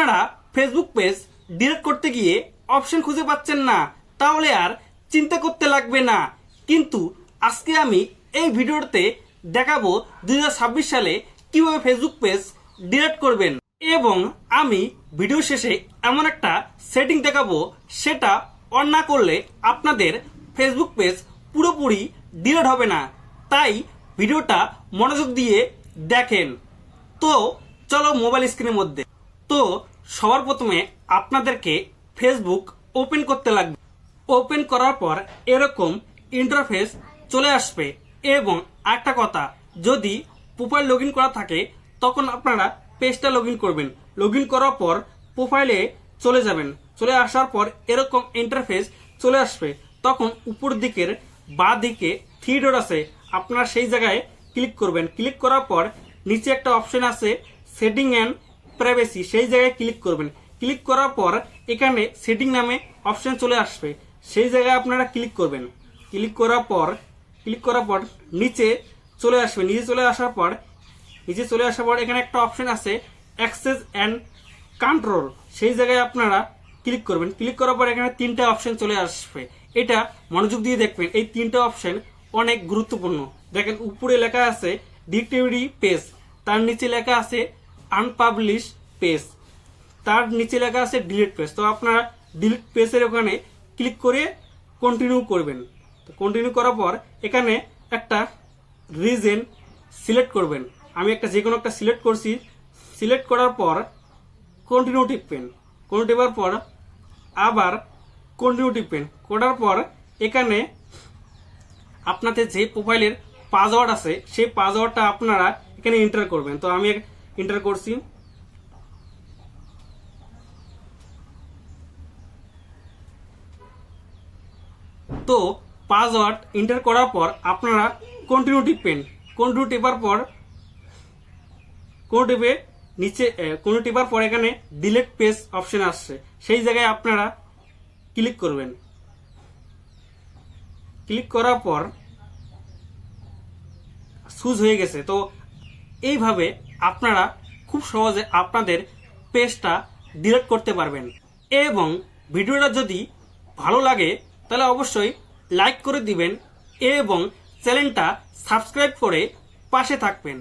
আপনারা Facebook page delete করতে গিয়ে অপশন খুঁজে পাচ্ছেন না, তাহলে আর চিন্তা করতে লাগবে না। কিন্তু আজকে আমি এই ভিডিওতে দেখাবো 2026 সালে কিভাবে ফেসবুক পেজ ডিলিট করবেন, এবং আমি ভিডিও শেষে এমন একটা সেটিং দেখাবো সেটা অন না করলে আপনাদের ফেসবুক পেজ পুরোপুরি ডিলিট হবে না। তাই ভিডিওটা মনোযোগ দিয়ে দেখেন। তো চলো মোবাইল স্ক্রিনের মধ্যে। তো সবার প্রথমে আপনাদেরকে ফেসবুক ওপেন করতে লাগবে। ওপেন করার পর এরকম ইন্টারফেস চলে আসবে। এবং একটা কথা, যদি প্রোফাইল লগ ইন করা থাকে তখন আপনারা পেজটা লগ ইন করবেন। লগ ইন করার পর প্রোফাইলে চলে যাবেন। চলে আসার পর এরকম ইন্টারফেস চলে আসবে। তখন উপর দিকের বাঁ দিকে থ্রি ডট আছে, আপনারা সেই জায়গায় ক্লিক করবেন। ক্লিক করার পর নিচে একটা অপশন আছে সেটিং অ্যান্ড প্রাইভেসি, সেই জায়গায় ক্লিক করবেন। ক্লিক করার পর এখানে সেটিং নামে অপশন চলে আসবে, সেই জায়গায় আপনারা ক্লিক করবেন। ক্লিক করার পর নিচে চলে আসবে। নিচে চলে আসার পর এখানে একটা অপশন আছে অ্যাক্সেস অ্যান্ড কন্ট্রোল, সেই জায়গায় আপনারা ক্লিক করবেন। ক্লিক করার পর এখানে তিনটা অপশন চলে আসবে। এটা মনোযোগ দিয়ে দেখবেন, এই তিনটা অপশন অনেক গুরুত্বপূর্ণ। দেখেন উপরে লেখা আছে ডিরেক্টরি পেজ, তার নিচে লেখা আছে আনপাবলিশ পেজ, তার নিচে লেখা আছে ডিলিট পেজ। তো আপনারা ডিলিট পেজের ওখানে ক্লিক করে কন্টিনিউ করবেন। তো কন্টিনিউ করার পর এখানে একটা রিজন সিলেক্ট করবেন। আমি যে কোনো একটা সিলেক্ট করছি। সিলেক্ট করার পর কন্টিনিউ টিপবেন। কন্টিনিউ টিপার পর আবার কন্টিনিউ টিপবেন। করার পর এখানে আপনাদের যে প্রোফাইলের পাসওয়ার্ড আছে সেই পাসওয়ার্ডটা আপনারা এখানে এন্টার করবেন। তো আমি এন্টার করছি। তো পাসওয়ার্ড এন্টার করার পর আপনারা কন্টিনিউ টিপবেন। কন্টিনিউ টিপার পর কন্টিনিউ টিপার পর এখানে ডিলিট পেজ অপশন আসছে, সেই জায়গায় আপনারা ক্লিক করবেন। ক্লিক করার পর চুজ হয়ে গেছে। তো এইভাবে আপনারা খুব সহজে আপনাদের পেজটা ডিলিট করতে পারবেন। এবং ভিডিওটা যদি ভালো লাগে তাহলে অবশ্যই লাইক করে দিবেন এবং চ্যানেলটা সাবস্ক্রাইব করে পাশে থাকবেন।